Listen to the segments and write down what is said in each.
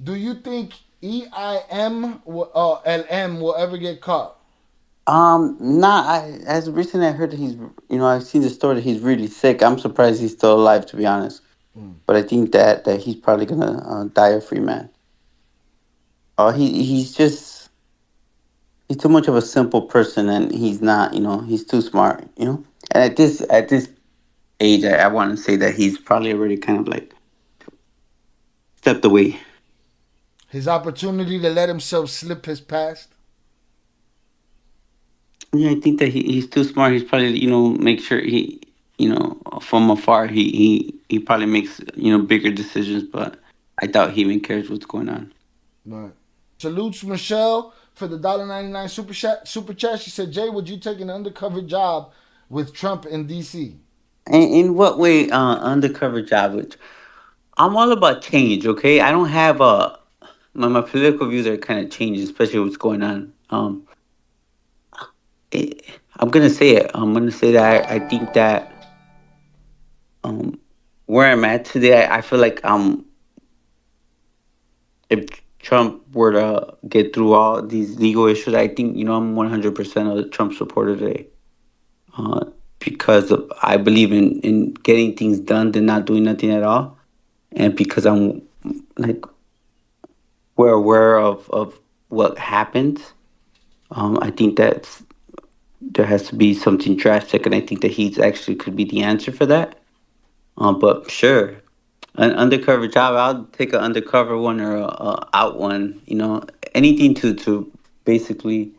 Do you think LM will ever get caught? Nah. As recently I heard that I've seen the story that he's really sick. I'm surprised he's still alive, to be honest. But I think that he's probably gonna die a free man. He's too much of a simple person, and he's not. He's too smart. And at this age, I want to say that he's probably already kind of like stepped away. His opportunity to let himself slip his past? Yeah, I think that he's too smart. He's probably make sure from afar he probably makes bigger decisions, but I doubt he even cares what's going on. Right. Salutes Michelle for the $1.99 super chat. She said, Jay, would you take an undercover job with Trump in DC? And in what way undercover job? Which I'm all about change. Okay, I don't have my political views are kind of changing, especially what's going on. It, I'm gonna say it. I'm gonna say that I think that um where I'm at today, I feel like if Trump were to get through all these legal issues, I think I'm 100% of the Trump supporter today. Uh, because I believe in getting things done than not doing nothing at all, and because I'm like we're aware of what happened. I think that there has to be something drastic, and I think that he's actually could be the answer for that. But sure, an undercover job, I'll take an undercover one or a out one. Anything to basically,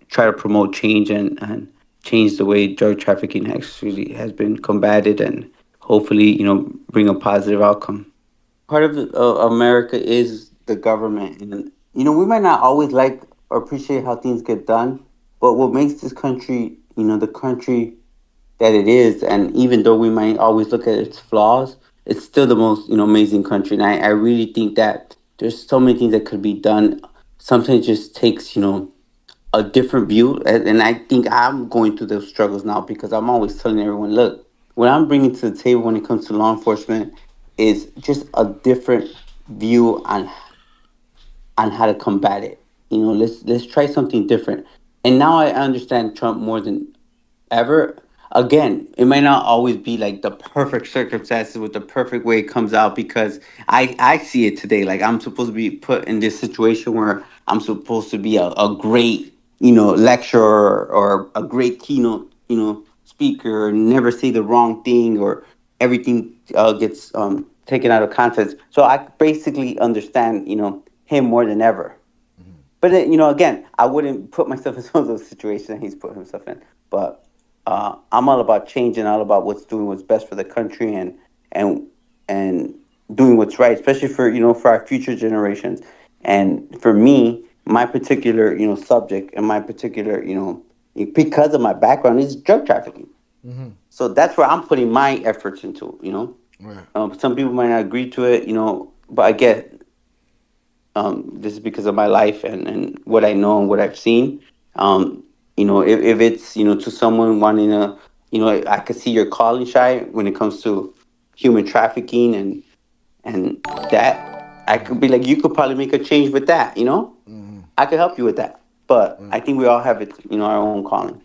try to promote change and change the way drug trafficking actually has been combated, and hopefully, bring a positive outcome. Part of America is the government, and we might not always like or appreciate how things get done, but what makes this country, the country that it is, and even though we might always look at its flaws, it's still the most amazing country. And I really think that there's so many things that could be done. Sometimes it just takes a different view, and I think I'm going through those struggles now because I'm always telling everyone, look, what I'm bringing to the table when it comes to law enforcement is just a different view on how to combat it. Let's try something different. And now I understand Trump more than ever. Again, it might not always be like the perfect circumstances with the perfect way it comes out, because I see it today. Like, I'm supposed to be put in this situation where I'm supposed to be a great lecturer, or a great keynote speaker, never say the wrong thing, or everything gets taken out of context. So I basically understand him more than ever. But then, again, I wouldn't put myself in some of those situations that he's put himself in. But I'm all about change, and all about what's best for the country, and and doing what's right, especially for our future generations. And for me, my particular subject, and my particular because of my background, is drug trafficking. Mm-hmm. So that's where I'm putting my efforts into. Right. Some people might not agree to it, but I get this is because of my life, and what I know and what I've seen. If it's to someone wanting to, I could see your calling shy when it comes to human trafficking, and that I could be like, you could probably make a change with that. Mm-hmm. I could help you with that. But Right. I think we all have it, our own calling.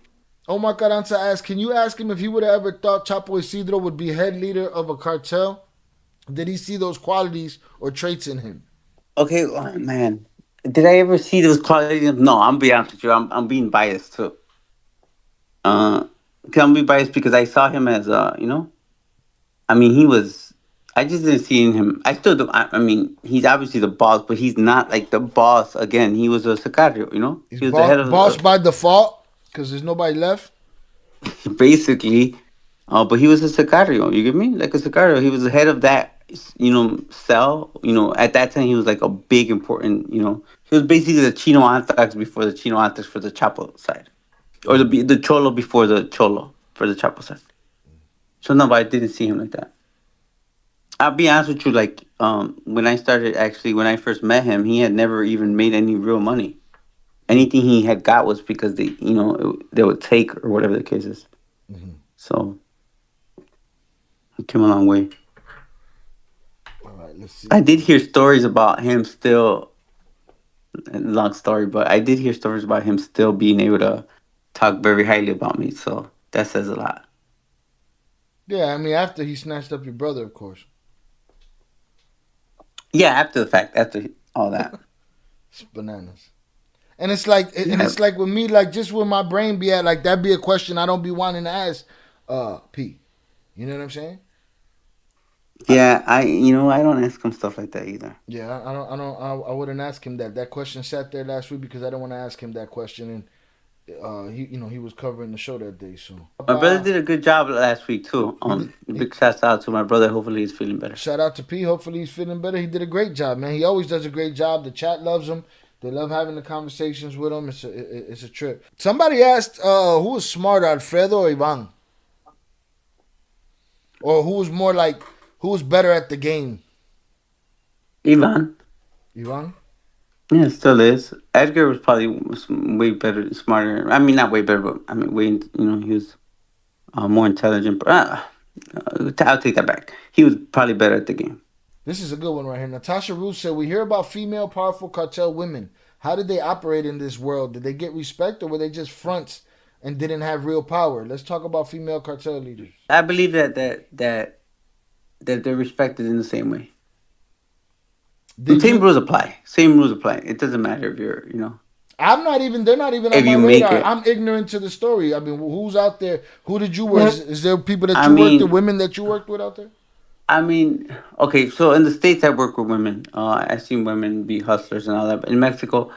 Omar Carranza asked, can you ask him if he would have ever thought Chapo Isidro would be head leader of a cartel? Did he see those qualities or traits in him? Okay, oh, man. Did I ever see those qualities? No, I'm be honest with you. I'm being biased too. Uh, I'm being biased because I saw him as I mean, he was. I just didn't see in him. I still do. I mean, he's obviously the boss, but he's not like the boss. Again, he was a sicario. He's He was the head of boss by default because there's nobody left. basically. But he was a sicario. You get me? Like a sicario. He was the head of that. Cell. At that time, he was like a big important. He was basically the Chino Anthrax before the Chino Anthrax for the Chapo side, or the Cholo before the Cholo for the Chapo side. So no, but I didn't see him like that. I'll be honest with you, like, when I first met him, he had never even made any real money. Anything he had got was because they would take, or whatever the case is. So he came a long way. All right, Let's I see. did hear stories about him still. Long story, but I did hear stories about him still being able to talk very highly about me. So that says a lot. Yeah, I mean, after he snatched up your brother, of course. Yeah, after the fact, after all that. It's bananas. And it's like, and Yeah, it's like with me, like just where my brain be at, like that be a question I don't be wanting to ask, P. You know what I'm saying? I, yeah. I don't ask him stuff like that either. yeah, I wouldn't ask him that. That question sat there last week because I didn't want to ask him that question, and he was covering the show that day. So, My brother did a good job last week too. he did. Big shout out to my brother. Hopefully he's feeling better. Shout out to P. Hopefully he's feeling better. He did a great job, man. He always does a great job. The chat loves him. They love having the conversations with him. It's a trip. Somebody asked who was smarter, Alfredo or Ivan, or who was more like who was better at the game, Ivan, Ivan. yeah, still is. Edgar was way better, smarter. I mean, not way better, but I mean, way. He was more intelligent. I'll take that back. He was probably better at the game. This is a good one right here. Natasha Roos said, "We hear about female powerful cartel women. How did they operate in this world? Did they get respect, or were they just fronts and didn't have real power?" Let's talk about female cartel leaders. I believe that they're respected in the same way. The Did same you? rules apply. Same rules apply. It doesn't matter if you're, I'm not even. They're not even on if my you make radar. it. I'm ignorant to the story. I mean, who's out there? Who did you work? Yeah. Is there people that I you worked with, mean, women that you worked with out there? I mean, okay. So in the states, I work with women. I've seen women be hustlers and all that. But in Mexico,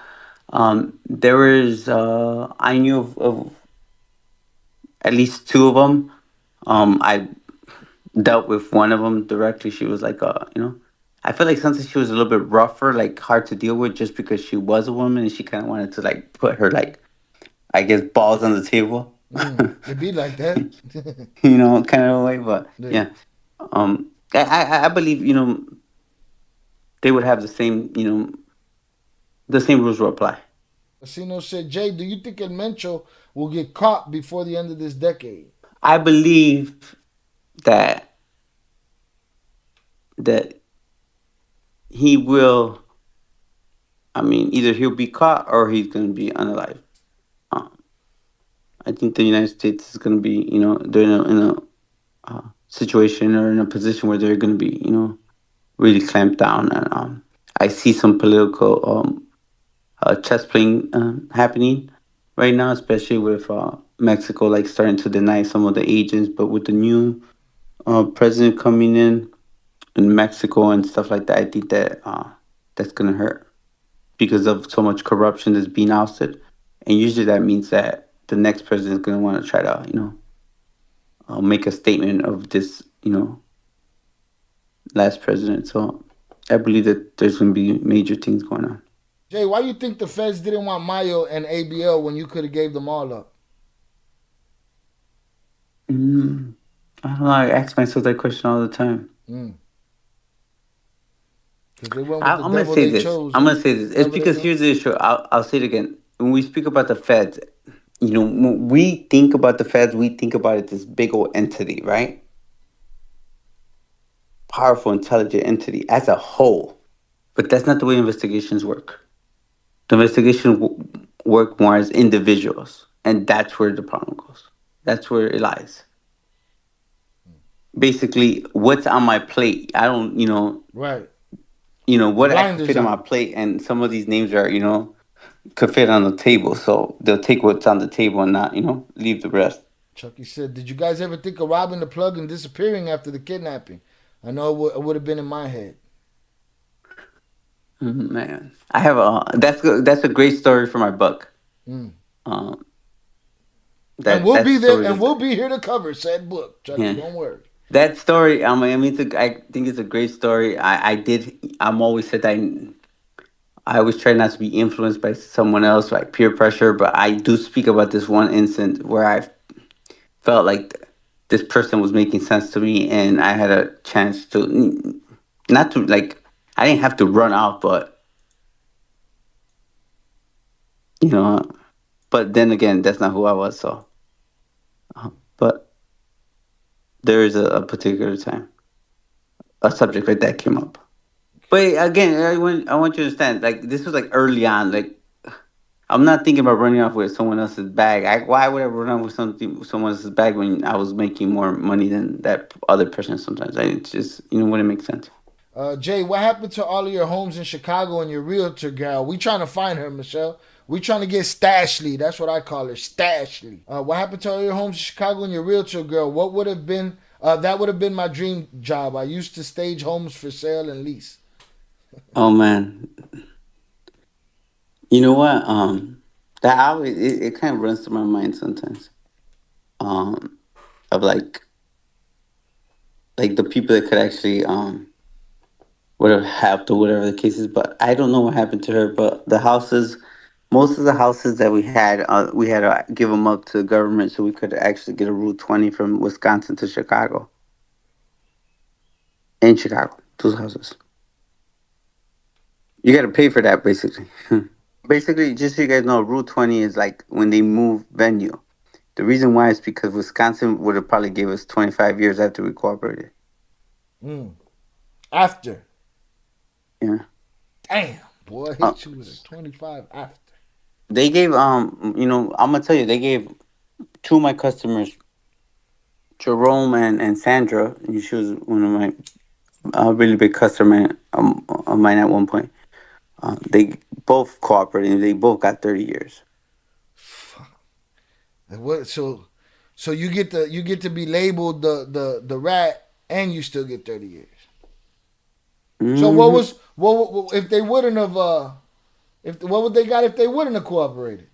there was I knew of at least two of them. I dealt with one of them directly. She was like, I feel like sometimes she was a little bit rougher, like hard to deal with, just because she was a woman and she kind of wanted to like put her like, I guess, balls on the table. It be like that. Kind of a way. But Yeah. yeah, I believe they would have the same rules will apply. Casino said, Jay, do you think El Mencho will get caught before the end of this decade? I believe that that he will. I mean, either he'll be caught or he's going to be unalive. Um, I think the United States is going to be, they're in a situation or in a position where they're going to be, really clamped down. And I see some political chess playing happening right now, especially with Mexico like starting to deny some of the agents, but with the new president coming in Mexico and stuff like that, I think that that's gonna hurt because of so much corruption that's being ousted, and usually that means that the next president is gonna want to try to make a statement of this last president. So I believe that there's gonna be major things going on. Jay, why you think the feds didn't want Mayo and ABL when you could have gave them all up? Mm, I don't know. I ask myself that question all the time. Because they went with I, the I'm gonna devil say they this. chose I'm and gonna say this. It's whoever they because go. here's the issue. I'll say it again. When we speak about the feds, when we think about the feds, we think about it this big old entity, right? Powerful, intelligent entity as a whole. But that's not the way investigations work. The work more as individuals, and that's where the problem goes. That's where it lies. Basically, what's on my plate? I don't, Right. what I could Blinders fit on my on. plate, and some of these names are, could fit on the table. So they'll take what's on the table and not, leave the rest. Chucky said, "Did you guys ever think of robbing the plug and disappearing after the kidnapping? I know it would have been in my head." Man, I have that's a great story for my book. Mm. Um, And that we'll that be there, story and is we'll be here to cover said book, Chucky. yeah. Don't worry. That story, I think it's a great story. I'm always said I always try not to be influenced by someone else, like peer pressure, but I do speak about this one incident where I felt like this person was making sense to me, and I had a chance to not to like I didn't have to run out, but you know, but then again, that's not who I was. So, but there is a particular time a subject like that came up. But again, I want you to understand. Like this was like early on. Like I'm not thinking about running off with someone else's bag. Why would I run off with someone else's bag when I was making more money than that other person? Sometimes it just wouldn't make sense. Jay, what happened to all of your homes in Chicago and your realtor gal? We trying to find her, Michelle. We trying to get Stashly. That's what I call her, Stashly. What happened to all your homes in Chicago and your realtor girl? What would have been? That would have been my dream job. I used to stage homes for sale and lease. Oh man, you know what? That always it kind of runs through my mind sometimes. Um, of like the people that could actually would have helped or whatever the case is. But I don't know what happened to her. But the houses, most of the houses that we had to give them up to the government so we could actually get a Route 20 from Wisconsin to Chicago. In Chicago, those houses, you got to pay for that basically. Basically, just so you guys know, Route 20 is like when they move venue. The reason why is because Wisconsin would have probably gave us 25 years after we cooperated. Mm. After. Yeah. Damn, boy, I Uh, hit you with a 25 after. they gave I'm gonna tell you, they gave two of my customers, Jerome and Sandra. And she was one of my really big customer of mine at one point. They both cooperated. They both got 30 years. What? So you get to be labeled the rat, and you still get 30 years. So what Hmm. was what if they wouldn't have if what would they got if they wouldn't have cooperated?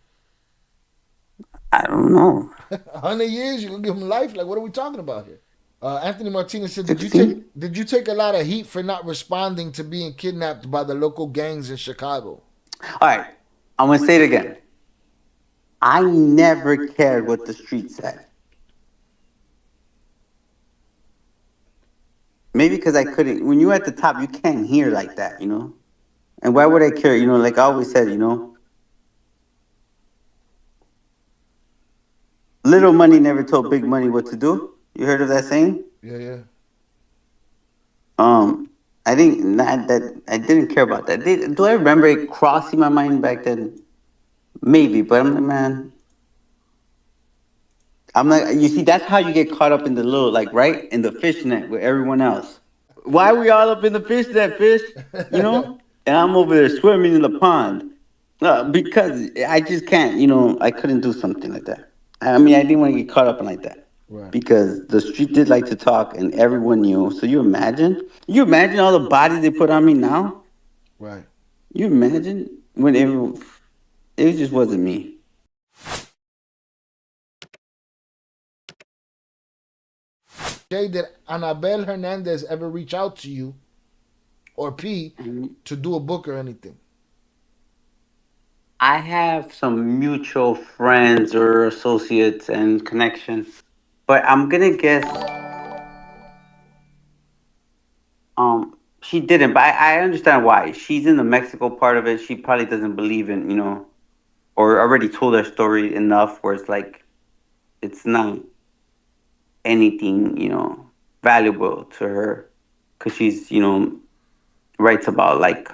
I don't know. 100 years, you gonna give them life? Like, what are we talking about here? Anthony Martinez said, "Did you take 16. did you take a lot of heat for not responding to being kidnapped by the local gangs in Chicago?" All right. I'm gonna say it again. I never cared what the street said. Maybe because I couldn't. When you're at the top, you can't hear like that. And why would I care? Like I always said, little money never told big money what to do. You heard of that saying? Yeah, yeah. Um, I think not that I didn't care about that. Do I remember it crossing my mind back then? Maybe, but I'm like, man, I'm like, you see, that's how you get caught up in the little, like, right in the fishnet with everyone else. Why are we all up in the fishnet, fish? You know? And I'm over there swimming in the pond. Because I just can't, I couldn't do something like that. I mean, I didn't want to get caught up in like that. Right, Because the street did like to talk and everyone knew. So you imagine all the bodies they put on me now? right. You imagine when it just wasn't me. Jay, did Anabel Hernandez ever reach out to you or P Mhm. to do a book or anything? I have some mutual friends or associates and connections, but I'm gonna guess she didn't. But I understand why. She's in the Mexico part of it. She probably doesn't believe in or already told her story enough where it's like it's not anything valuable to her because she's writes about like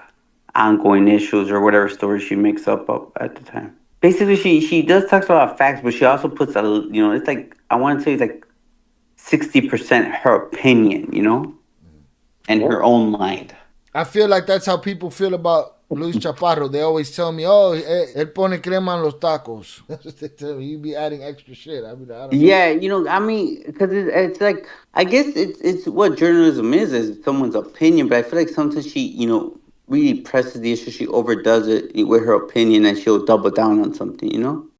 ongoing issues or whatever story she makes up at the time. Basically, she does talk about facts, but she also puts it's like I want to say it's like 60% her opinion, and her own mind. I feel like that's how people feel about Luis Chaparro. They always tell me, "Oh, él pone crema en los tacos." That's what they tell me. You be adding extra shit. I mean, I don't know. Yeah, I mean, because it's like I guess it's what journalism is someone's opinion, but I feel like sometimes she really presses the issue, she overdoes it with her opinion, and she'll double down on something.